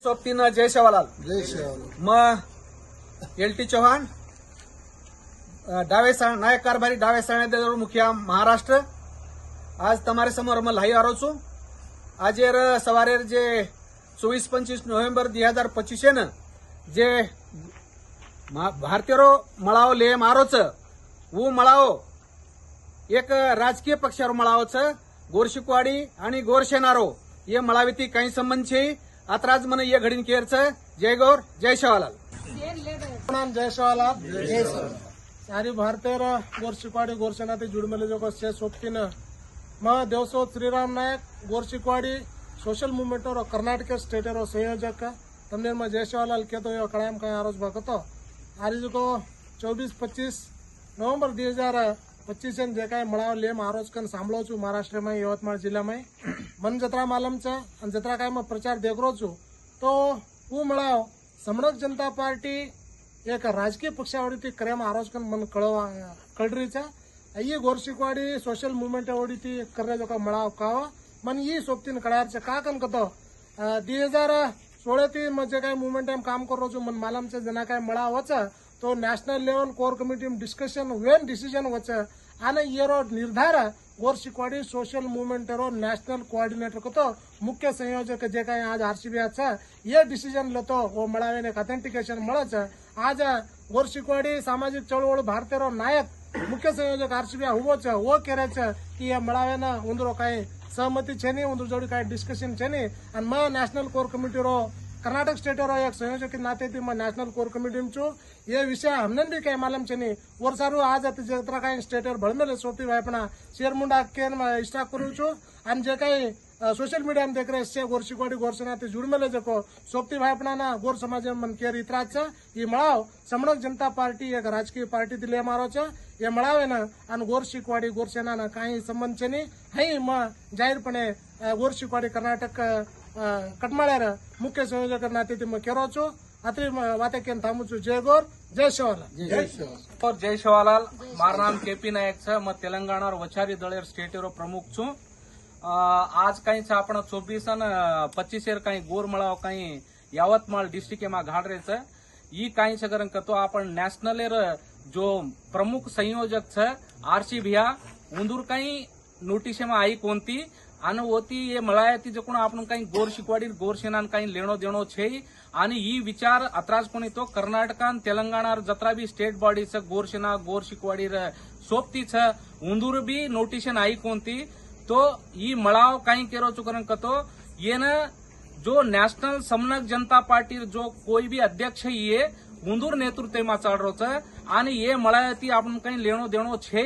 सोबतीनं जय सेवालाल जय शिवालाल. मग L T Chavan डावे नायक कारभारी डावे साणेदार मुखिया महाराष्ट्र आज તમારે સમોર અમે લાવી આવ્યો છું. આજે સવારે જે 24-25 નવેમ્બર 2025 છે ને જે ભારતીયો મળાવો લે મારો છે હું મળાવો એક રાજकीय पक्षावर મળાવો છે गोरशिकवाडी आणि गोरसेनारो ये मळावीती काही संबंध છે आत्राज મને ये घडीन केर છે. जय गौर जय शिवालाल. जय शिवालाल. जय शिवालाल. सारी भारतीय गोरशिकवाडी गोरसेनाती जुड़मेले जो से सोपतीन मैं देवसो श्रीराम नायक गोरशिकवाडी सोशल मूवमेंट और कर्नाटक स्टेट रो संयोजक तमने में जय शिवालाल कहते हुए कड़ाम का आरोज भगतो आज को 24-25 नवंबर 2025 जे काय मळाव लेम आरोज कन सांभळो छू महाराष्ट्र में यवतमाळ जिल्हा में मन जत्रा मालम छे अने जत्रा काय में प्रचार देखरो छू तो हूँ मळाव समणक जनता पार्टी एक राजकीय पक्षावरती करेम आरोज कन मन कळरी छे ये गोरशिकवाडी सोशल मूवमेंट वरती करे जो का मळाव कावा मन ये सोबतीन कळार छे का कन कतो 2016 थी जे काय मूवमेंट में काम करो छू मन मालम छे जना काय मळाव होचे तो नेशनल लेवल कोर कमिटी में डिस्कशन वेन डिसीजन होचे आने येरो निर्धार गोरशिकवाडी सोशल मूवमेंट रो नेशनल कोऑर्डिनेटर को तो मुख्य संयोजक जे काय आज आरसीबी छे ये डिसीजन लेतो वो मळावे ने ऑथेंटिकेशन मळे छे. आज गोरशिकवाडी सामाजिक चळवळ भारतीय रो नायक मुख्य संयोजक आरसीबी हुबो छे वो करे छे कि ये मळावे ना उंदरो काय सहमति छे नहीं उंदरो जोड़ी काय डिस्कशन छे नहीं अने मैं नेशनल कोर कमिटी रो कर्नाटक स्टेट रो एक संयोजक नाते थी मैं नेशनल कोर कमिटी में छू. ये विषय हमने भी कई मालूम छे नहीं और सारू आज जत्रा काय स्टेट भळमेले सोपी वायपना शेरमुंडा के इष्टा करू छू अने जे काय सोशल मीडिया में देख रहे से गोरशिकवाडी गोरसेनाती जुड़मेले जको सोपती वायपना ना गोर समाज मन केर इतराज छे ये मळाव समणक जनता पार्टी एक राजकीय पार्टी थी ले मारो छे ये मळावे ना अने गोरशिकवाडी गोरसेना ना काही संबंध छे नहीं. हई म जाहीरपणे गोरशिकवाडी कर्नाटक कटमाळ्यार मुख्य संयोजक नाते थी मैं केरो छू अत्री वाते केन थामू छू. जय गौर जय शिवालाल. जय शिवालाल और जय शिवालाल. मार नाम केपी नायक छे मैं तेलंगाणा और वचारी दळेर स्टेट रो प्रमुख छू. आज कहीं छे आपण 24 અને 25 कहीं गोर मळाव कहीं यवतमाळ डिस्ट्रिक्ट में घाड़ रहे छे ई कहीं छे कारण कतो आपण नेशनल जो प्रमुख संयोजक छे आरसी भैया उंदूर कहीं नोटिस में आई कोणती आणि होती ये मळायती जकोण आपण काही गोरशिकवाडी गोरसेना काही लेणो देणो छे आणि ई विचार अत्राज कोणी तो कर्नाटक आणि तेलंगाणा जत्रा भी स्टेट बॉडी छे गोरसेना गोरशिकवाडी सोपती छे उंदूर भी नोटिशन आई कोणती तो ई मळाव काही केरो चुकरण कतो ये न जो नेशनल समणक जनता पार्टी जो कोई भी अध्यक्ष है ये उंदूर नेतृत्व में चल रो छे आणि ये मळायती आपण काही लेणो देणो छे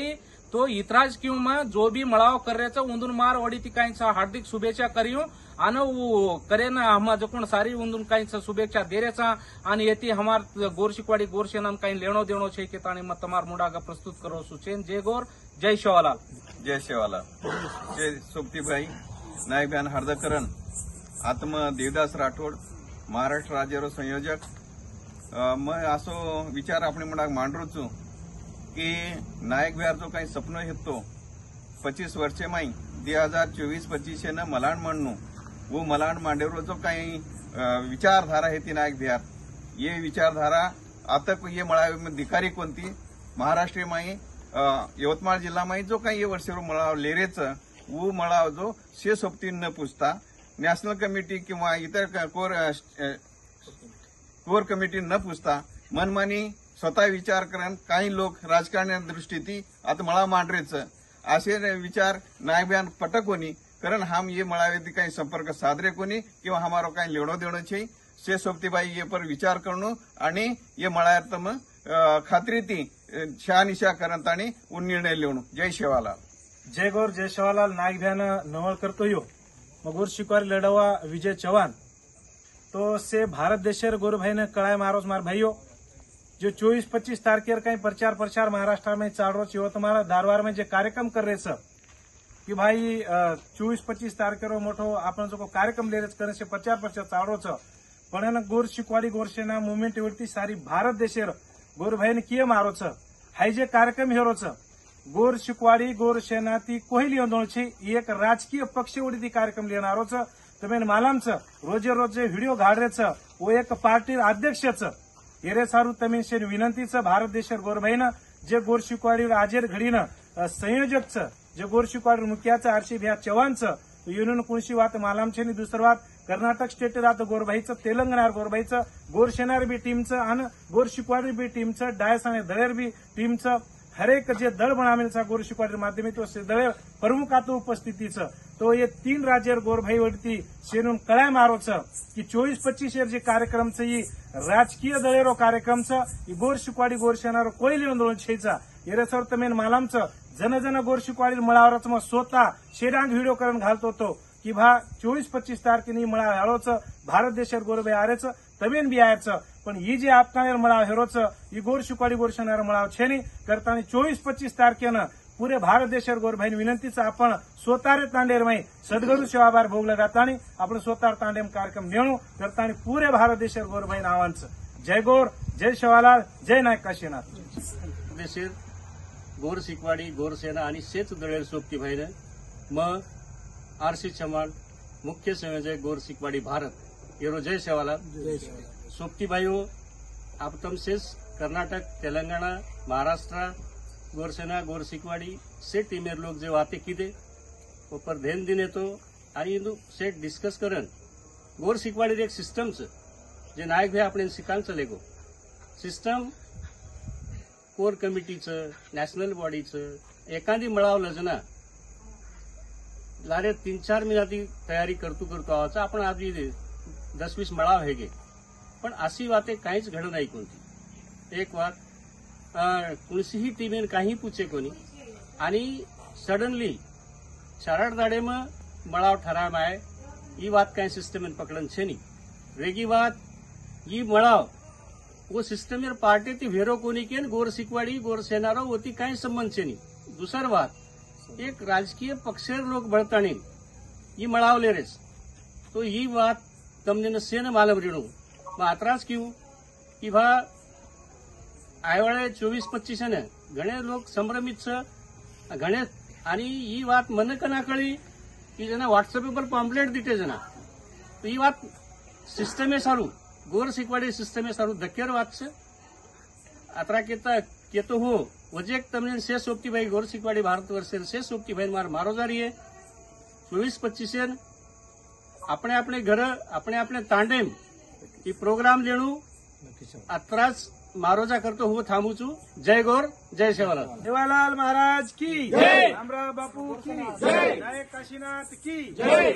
तो इतराज क्यों में जो भी मळाव कर रहे छे उंदूर मार वडी थी काही हार्दिक शुभेच्छा करियो आने वो करे ना हम जो कोण सारी उंदूर काही शुभेच्छा दे रहे छे आणि येती हमार गोरशिकवाडी गोरसेना काही लेणो देणो छे के ताणी में तमार मुडागा प्रस्तुत करो सु छे. जय गौर जय शिवालाल. जय शिवालाल. जय सोबतीभाई नायक बहन हर्दकरण आत्म देवदास राठोड महाराष्ट्र राज्य संयोजक मैं असो विचार अपने मुडाग मांडरू छू कि नायक बिहार जो काही सपनो हेतो 25 वर्षे माई 2024-25 न मलाण म्हणू वो मलाण मांडेरो जो काही विचारधारा है ती नायक बिहार ये विचारधारा आता ये मळावे में धिकारी कोणती महाराष्ट्र माई यवतमाळ जिल्हा में जो काही ये वर्षेरो मळाव लेरेच वो मळाव जो से सोबती न पूछता नेशनल कमिटी किंवा इतर कोर कमिटी न पूछता मनमानी स्वतः विचार करन काही लोक राजकारण्या दृष्टीती आता मळा मांडरेच असे विचार नायक बयान पटक कोनी कारण हम ये मळावे काही संपर्क साधरे कोनी किंवा हमारो काही लेणो देणो छे से सोबतीबाई ये पर विचार करणो आणि ये मळायतम खात्री ती शहानिशा करन ताणी उन निर्णय लेवणो. जय शिवालाल. जय गौर जय शिवालाल. नायक भ्यान नवळ करतो यो मगोर शिकवार लढवा विजय चव्हाण तो से भारत देशर गोर भाई ने कळाय मारोस मार भाईयो जो 24-25 तारखेर कहीं प्रचार महाराष्ट्र में चाल रो यवतमाळ धारवाड़ में जो कार्यक्रम कर रहे छे कि भाई 24-25 तारखेरो मोटो आपण जो कार्यक्रम ले करे छे प्रचार चाल रो छे पण एना गोरशिकवाडी गोरसेना मूवमेंट वरती सारी भारत देशेर गोर भाई ने किए मारो छे हाई जे कार्यक्रम हेरो छे गोरशिकवाडी गोरसेना ती कोई लियो छे एक राजकीय पक्ष वरती कार्यक्रम लेनारो छे તમે માલામचं रोजे रोजे व्हिडिओ घाडरेचं व एक पार्टी अध्यक्षचं एरे सारू तमीन शेन विनंतीचं भारत देशर गोरभाईनं जे गोर शिकवाडीवर आजेर घडीनं संयोजकचं जे गोर शिकवाडीवर मुख्याचं आरशी भ्या चव्हाणचं युनियन कुणशी वात मालामछेनी दुसरं वात कर्नाटक स्टेट राहत गोरभाईचं तेलंगणार गोरभाईचं गोर शेनार बी टीमचं आणि गोर शिकवाडी बी टीमचं डायस आणि दळेर बी टीमचं हरेक जे दळ बनावेलचा गोर शिकवाडी माध्यमित से दळे प्रमुखात उपस्थितीचं तो ये 3 राज्यर गोरभाई वरती शेनून कळाय मारोचं की 24-25 जे कार्यक्रमचं ही राजकीय दळेरो कार्यक्रमचं ही गोर शिकवाडी गोर शेनार कोयली आंदोलन छेचा येरेसवर तमेन मालामचं जन गोर शिकवाडी मळावरच मग स्वतः शेडांग व्हिडिओ करून घालतो तो की भा 24-25 तारखेनी मळा हाळोचं भारत देशात गोरभाई आरेचं तमेन बी आयचं पण ही जे आपकानेर मळाव हेरोचं ही गोर शिकवाडी गोर शेनार मळाव छेनी करताना 24-25 तारखेनं पुरे भारत देशावर गोरभाईन विनंतीचं आपण स्वतारे तांडेरमय सद्गुरू सेवाभार भोगला जातानी आपण स्वतार तांडेम कार्यक्रम नेणू करताना पुरे भारत देशावर गोरभाईन आव्हानचं जय गोर जय शिवालाल जय नायक काशीनाथ देशेर गोर शिकवाडी गोर सेना आणि सेच दळेर सोबती भाईनं मग आरसी चव्हाण मुख्य संयोजक गोर शिकवाडी भारत येरो जय शिवालाल सोबती भाईओ आप तम शेष कर्नाटक तेलंगाना महाराष्ट्र गोर सेना गोर शिकवाडी से टीमेर लोग जे वाते कीदे ऊपर ध्यान दिने तो आणि इंदू सेट डिस्कस करन गोर शिकवाडी एक सिस्टमचं जे नायक भाई आपण शिकांचं लेगो सिस्टम कोर कमिटीचं नॅशनल बॉडीचं एखादी मळाव लजना लारे 3-4 महिन्याची तयारी करतो आहोत आपण आधी 10-20 मळाव हे गे पण अशी वाते काहीच घड नाही कोणती एक वात कुणसीही टीमेन काही पूछे कोणी आणि सडनली 4-8 दाडे मग मळाव ठराव आहे ही बात काही सिस्टमेन पकडन छे नी वेगी बात ही मळाव वो सिस्टमेर पार्टी ती भेरो कोणी केन गोर शिकवाडी गोर सेनारो होती काही संबंध छे नी दुसर बात एक राजकीय पक्षेर लोक बळताणी ही मळावले रेस तो ही बात तमने सेन मालम रेणू मग आत्राच क्यू की भा आयवाळे 24-25 घणे लोक संभ्रमित घणे आणि ही बात मन कना कळी की जना व्हॉट्सअप पर पॉम्पलेट दिते जना तो ही बात सिस्टमे सारू गोर शिकवाडी सिस्टमे सारू धक्केर वात छे आत्रा केतो हो वजेक तमने से सोपती भाई गोर शिकवाडी भारत वर्षे से सोपती भाई मारो जा रही है 24-25 अपने अपने घर अपने अपने तांडेम ही प्रोग्राम लेणू आत्राच मारोजा करतो हो थांबू छू जय गोर जय शिवालाल शिवालाल महाराज की जय रामराव बापू की जय नायक काशीनाथ की जय